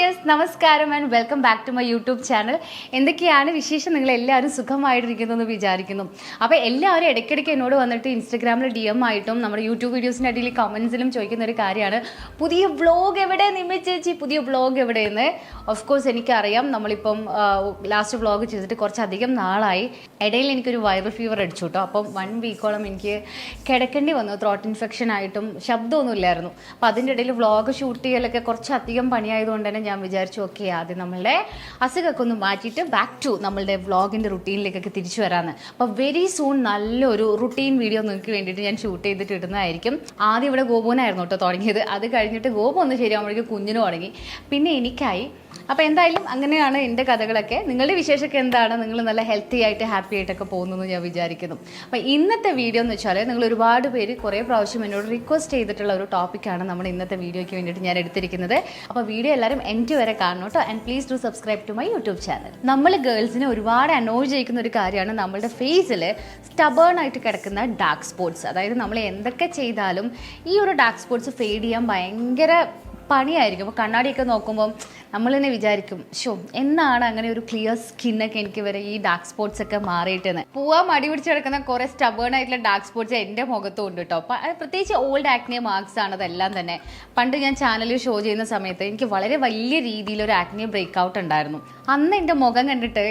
Dears നമസ്കാരം and welcome back to my YouTube channel. എന്തൊക്കെയാണ് വിശേഷം? നിങ്ങൾ എല്ലാവരും സുഖമായിട്ടിരിക്കുന്നു എന്ന് വിചാരിക്കുന്നു. അപ്പോൾ എല്ലാവരും ഇടയ്ക്കിടയ്ക്ക് എന്നോട് വന്നിട്ട് ഇൻസ്റ്റഗ്രാമിൽ DM ആയിട്ടും നമ്മുടെ യൂട്യൂബ് വീഡിയോസിൻ്റെ അടിയിൽ കമൻസിലും ചോദിക്കുന്ന ഒരു കാര്യമാണ്, പുതിയ വ്ളോഗ് എവിടെ നിമ്മ ചേച്ചി, പുതിയ വ്ളോഗ് എവിടെയെന്ന്. ഓഫ് കോഴ്സ് എനിക്കറിയാം, നമ്മളിപ്പം ലാസ്റ്റ് വ്ളോഗ് ചെയ്തിട്ട് കുറച്ചധികം നാളായി. ഇടയിൽ എനിക്കൊരു വൈറൽ ഫീവർ അടിച്ചു കേട്ടോ. അപ്പം 1 വീക്കോളം എനിക്ക് കിടക്കേണ്ടി വന്നു. ത്രോട്ട് ഇൻഫെക്ഷൻ ആയിട്ടും ശബ്ദമൊന്നും ഇല്ലായിരുന്നു. അപ്പോൾ അതിൻ്റെ ഇടയിൽ വ്ളോഗ് ഷൂട്ട് ചെയ്യലൊക്കെ കുറച്ചധികം പണിയായതുകൊണ്ട് തന്നെ ഞാൻ വിചാരിച്ചു ഓക്കെ ആദ്യം നമ്മളുടെ അസുഖമൊക്കെ ഒന്ന് മാറ്റിയിട്ട് ബാക്ക് ടു നമ്മളുടെ വ്ളോഗിൻ്റെ റുട്ടീനിലേക്കൊക്കെ തിരിച്ചു വരാമെന്ന്. അപ്പോൾ വെരി സൂൺ നല്ലൊരു റുട്ടീൻ വീഡിയോ നിങ്ങൾക്ക് വേണ്ടിയിട്ട് ഞാൻ ഷൂട്ട് ചെയ്തിട്ട് ഇടുന്നതായിരിക്കും. ആദ്യം ഇവിടെ ഗോപുവിനായിരുന്നു കേട്ടോ തുടങ്ങിയത്. അത് കഴിഞ്ഞിട്ട് ഗോപു ഒന്ന് ശരിയാകുമ്പോഴേക്കും കുഞ്ഞിന് തുടങ്ങി, പിന്നെ എനിക്കായി. അപ്പോൾ എന്തായാലും അങ്ങനെയാണ് എൻ്റെ കഥകളൊക്കെ. നിങ്ങളുടെ വിശേഷമൊക്കെ എന്താണ്? നിങ്ങൾ നല്ല ഹെൽത്തി ആയിട്ട് ഹാപ്പി ആയിട്ടൊക്കെ പോകുന്നു ഞാൻ വിചാരിക്കുന്നു. അപ്പോൾ ഇന്നത്തെ വീഡിയോ എന്ന് വെച്ചാൽ നിങ്ങൾ ഒരുപാട് പേര് കുറേ പ്രാവശ്യം എന്നോട് റിക്വസ്റ്റ് ചെയ്തിട്ടുള്ള ഒരു ടോപ്പിക്കാണ് നമ്മുടെ ഇന്നത്തെ വീഡിയോയ്ക്ക് വേണ്ടിയിട്ട് ഞാൻ എടുത്തിരിക്കുന്നത്. അപ്പോൾ വീഡിയോ എല്ലാവരും എൻഡ് വരെ കാണണം കേട്ടോ. And please do subscribe to my YouTube channel. നമ്മൾ ഗേൾസിനെ ഒരുപാട് അനോയ് ചെയ്യിക്കുന്ന ഒരു കാര്യമാണ് നമ്മളുടെ ഫേസിൽ സ്റ്റബേൺ ആയിട്ട് കിടക്കുന്ന ഡാർക്ക് സ്പോട്ട്സ്. അതായത് നമ്മൾ എന്തൊക്കെ ചെയ്താലും ഈ ഒരു ഡാർക്ക് സ്പോട്ട്സ് ഫെയ്ഡ് ചെയ്യാൻ ഭയങ്കര പണിയായിരിക്കും. അപ്പോൾ കണ്ണാടിയൊക്കെ നോക്കുമ്പം നമ്മൾ തന്നെ വിചാരിക്കും, ഷോ എന്നാണ് അങ്ങനെ ഒരു ക്ലിയർ സ്കിന്നൊക്കെ എനിക്ക് വരെ ഈ ഡാർക്ക് സ്പോട്ട്സ് ഒക്കെ മാറിയിട്ടെന്ന്. പോവാൻ മടി പിടിച്ച് കിടക്കുന്ന കുറേ സ്റ്റബേൺ ആയിട്ടുള്ള ഡാർക്ക് സ്പോട്ട്സ് എൻ്റെ മുഖത്തും ഉണ്ട് കേട്ടോ. പ്രത്യേകിച്ച് ഓൾഡ് ആക്നെ മാർക്സ് ആണ് അതെല്ലാം തന്നെ. പണ്ട് ഞാൻ ചാനലിൽ ഷോ ചെയ്യുന്ന സമയത്ത് എനിക്ക് വളരെ വലിയ രീതിയിലൊരു ആക്നെ ബ്രേക്ക് ഔട്ട് ഉണ്ടായിരുന്നു. അന്ന് എൻ്റെ മുഖം കണ്ടിട്ട്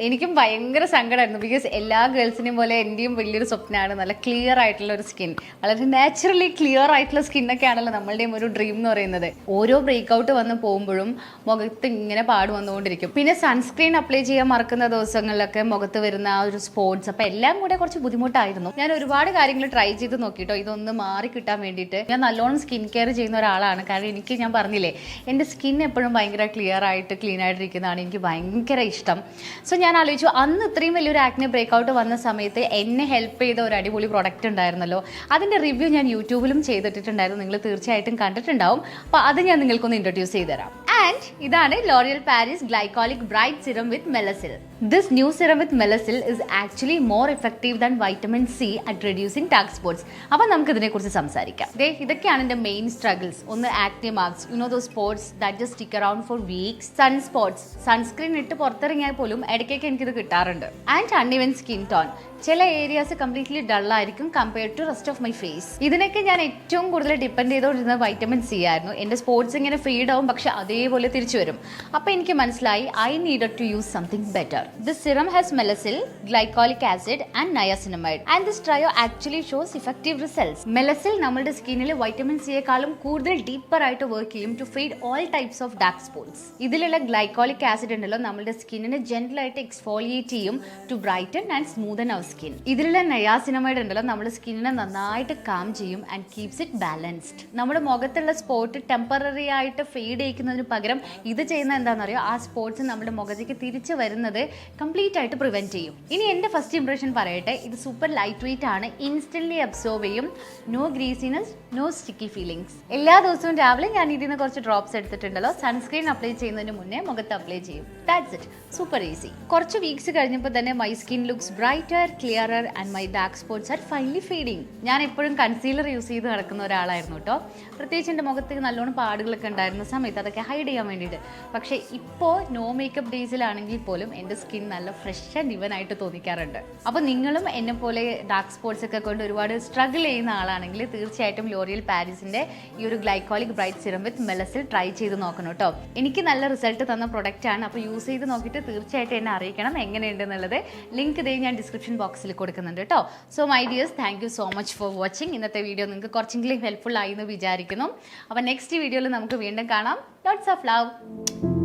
എനിക്കും ഭയങ്കര സങ്കടമായിരുന്നു. ബിക്കോസ് എല്ലാ ഗേൾസിനെയും പോലെ എൻ്റെയും വലിയൊരു സ്വപ്നമാണ് നല്ല ക്ലിയർ ആയിട്ടുള്ള ഒരു സ്കിൻ. വളരെ നാച്ചുറലി ക്ലിയർ ആയിട്ടുള്ള സ്കിന്നൊക്കെ ആണല്ലോ നമ്മളുടെയും ഒരു ഡ്രീം എന്ന് പറയുന്നത്. ഓരോ ബ്രേക്ക് ഔട്ട് വന്ന് പോകുമ്പോഴും മുഖത്ത് ഇങ്ങനെ പാട് വന്നുകൊണ്ടിരിക്കും. പിന്നെ സൺസ്ക്രീൻ അപ്ലൈ ചെയ്യാൻ മറക്കുന്ന ദിവസങ്ങളിലൊക്കെ മുഖത്ത് വരുന്ന ആ ഒരു സ്പോട്സ്, അപ്പം എല്ലാം കൂടെ കുറച്ച് ബുദ്ധിമുട്ടായിരുന്നു. ഞാൻ ഒരുപാട് കാര്യങ്ങൾ ട്രൈ ചെയ്ത് നോക്കിട്ടോ ഇതൊന്ന് മാറി കിട്ടാൻ വേണ്ടിയിട്ട്. ഞാൻ നല്ലോണം സ്കിൻ കെയർ ചെയ്യുന്ന ഒരാളാണ്. കാരണം ഞാൻ പറഞ്ഞില്ലേ, എൻ്റെ സ്കിൻ എപ്പോഴും ഭയങ്കര ക്ലിയർ ആയിട്ട് ക്ലീൻ ആയിട്ടിരിക്കുന്നതാണ് എനിക്ക് ഭയങ്കര ഇഷ്ടം. സോ ഞാൻ ആലോചിച്ചു, അന്ന് ഇത്രയും വലിയൊരു ആക്നെ ബ്രേക്ക് ഔട്ട് വന്ന സമയത്ത് എന്നെ ഹെൽപ്പ് ചെയ്ത ഒരു അടിപൊളി പ്രൊഡക്റ്റ് ഉണ്ടായിരുന്നല്ലോ, അതിൻ്റെ റിവ്യൂ ഞാൻ യൂട്യൂബിലും ചെയ്തിട്ടുണ്ടായിരുന്നു. നിങ്ങൾ തീർച്ചയായിട്ടും കണ്ടിട്ടുണ്ടാവും. അപ്പോൾ അത് ഞാൻ നിങ്ങൾക്കൊന്ന് ഇൻട്രൊഡ്യൂസ് ചെയ്ത് തരാം. And ഇതാണ് L'Oreal Paris Glycolic Bright Serum with Melacil. This new serum with Melacil is actually more effective than vitamin C at reducing dark spots. അപ്പോൾ നമുക്ക് ഇതിനെക്കുറിച്ച് സംസാരിക്കാം. ഇതൊക്കെയാണ് എൻ്റെ മെയിൻ സ്ട്രഗിൾസ്. ഒന്ന് acne marks, those spots that just stick around for weeks. Sun spots, sunscreen ഇട്ട് പുറത്തിറങ്ങിയാൽ പോലും ഇടയ്ക്കൊക്കെ എനിക്കിത് കിട്ടാറുണ്ട്. ആൻഡ് അൺഇവൻ സ്കിൻ ടോൺ, ചില ഏരിയാസ് കംപ്ലീറ്റ്ലി ഡള്ളായിരിക്കും compared to rest of my face. ഇതിനൊക്കെ ഞാൻ ഏറ്റവും കൂടുതൽ ഡിപ്പെൻഡ് ചെയ്തുകൊണ്ടിരുന്നത് വൈറ്റമിൻ സി ആയിരുന്നു. എൻ്റെ സ്പോട്സ് ഇങ്ങനെ ഫീഡ് ആവും, പക്ഷെ അതേപോലെ തിരിച്ചു വരും. അപ്പോൾ എനിക്ക് മനസ്സിലായി I needed to use something better. This serum has melasyl, glycolic acid and niacinamide. And this trio actually shows effective results. Melasyl നമ്മുടെ സ്കിന്നിൽ വൈറ്റമിൻ സിയെക്കാളും കൂടുതൽ ഡീപ്പർ ആയിട്ട് വർക്ക് ചെയ്യും to feed all types of dark spots. ഇതിലുള്ള glycolic acid ഉണ്ടല്ലോ നമ്മുടെ സ്കിന്നിനെ ജെന്റിലായിട്ട് എക്സ്ഫോളിയേറ്റ് ചെയ്യും to brighten and smoothen our skin. ഇതിലുള്ള നയാസിനമൈഡ് ഉണ്ടല്ലോ നമ്മുടെ സ്കിന്നിനെ നന്നായിട്ട് കാം ചെയ്യും ആൻഡ് കീപ്സ് ഇറ്റ് ബാലൻസ്ഡ്. നമ്മുടെ മുഖത്തുള്ള സ്പോട്ട് ടെമ്പററി ആയിട്ട് ഫെയ്ഡ് ചെയ്യിക്കുന്നതിന് പകരം ഇത് ചെയ്യുന്ന എന്താണെന്നറിയോ, ആ സ്പോട്സ് നമ്മുടെ മുഖത്തേക്ക് തിരിച്ചു വരുന്നത് കംപ്ലീറ്റ് ആയിട്ട് പ്രിവെന്റ് ചെയ്യും. ഇനി എൻ്റെ ഫസ്റ്റ് ഇംപ്രഷൻ പറയട്ടെ, ഇത് സൂപ്പർ ലൈറ്റ് വെയിറ്റ് ആണ്, ഇൻസ്റ്റന്റ്ലി അബ്സോർബ് ചെയ്യും, നോ ഗ്രീസിനെസ്, നോ സ്റ്റിക്കി ഫീലിംഗ്സ്. എല്ലാ ദിവസവും രാവിലെ ഞാൻ ഇതിൽ നിന്ന് കുറച്ച് ഡ്രോപ്സ് എടുത്തിട്ടുണ്ടല്ലോ, സൺസ്ക്രീൻ അപ്ലൈ ചെയ്യുന്നതിന് മുന്നേ മുഖത്ത് അപ്ലൈ ചെയ്യും. That's it, super easy. കുറച്ച് വീക്സ് കഴിഞ്ഞപ്പോൾ തന്നെ my skin looks brighter, clearer and my dark spots are finally fading. ഞാൻ എപ്പോഴും കൺസീലർ യൂസ് ചെയ്ത് നടക്കുന്ന ഒരാളായിരുന്നു കേട്ടോ. പ്രത്യേകിച്ച് എൻ്റെ മുഖത്ത് നല്ലോണം പാടുകളൊക്കെ ഉണ്ടായിരുന്ന സമയത്ത് അതൊക്കെ ഹൈഡ് ചെയ്യാൻ വേണ്ടിയിട്ട്. പക്ഷേ ഇപ്പോൾ നോ മേക്കപ്പ് ഡേയ്സിലാണെങ്കിൽ പോലും എൻ്റെ സ്കിൻ നല്ല ഫ്രഷ് ആൻഡ് ഇവൻ ആയിട്ട് തോന്നിക്കാറുണ്ട്. അപ്പോൾ നിങ്ങളും എന്നെ പോലെ ഡാർക്ക് സ്പോട്ട്സ് ഒക്കെ കൊണ്ട് ഒരുപാട് സ്ട്രഗിൾ ചെയ്യുന്ന ആളാണെങ്കിൽ തീർച്ചയായിട്ടും ലോറിയൽ പാരീസിൻ്റെ ഈ ഒരു ഗ്ലൈക്കോളിക് ബ്രൈറ്റ് സിറം വിത്ത് മെലസിൽ ട്രൈ ചെയ്ത് നോക്കണം കേട്ടോ. എനിക്ക് നല്ല റിസൾട്ട് തന്ന പ്രൊഡക്റ്റാണ്. അപ്പോൾ യൂസ് ചെയ്ത് നോക്കിയിട്ട് തീർച്ചയായിട്ടും എന്നെ അറിയിക്കണം എങ്ങനെയുണ്ടെന്നുള്ളത്. ലിങ്ക് ഇതേ ഞാൻ ഡിസ്ക്രിപ്ഷൻ ബോക്സിൽ കൊടുക്കുന്നുണ്ട് കേട്ടോ. So my dears, thank you so much for watching. ഇന്നത്തെ വീഡിയോ നിങ്ങൾക്ക് കുറച്ചെങ്കിലും ഹെൽപ്ഫുൾ ആയി എന്ന് വിചാരിക്കുന്നു. അപ്പോൾ നെക്സ്റ്റ് വീഡിയോയിൽ നമുക്ക് വീണ്ടും കാണാം. Lots of love.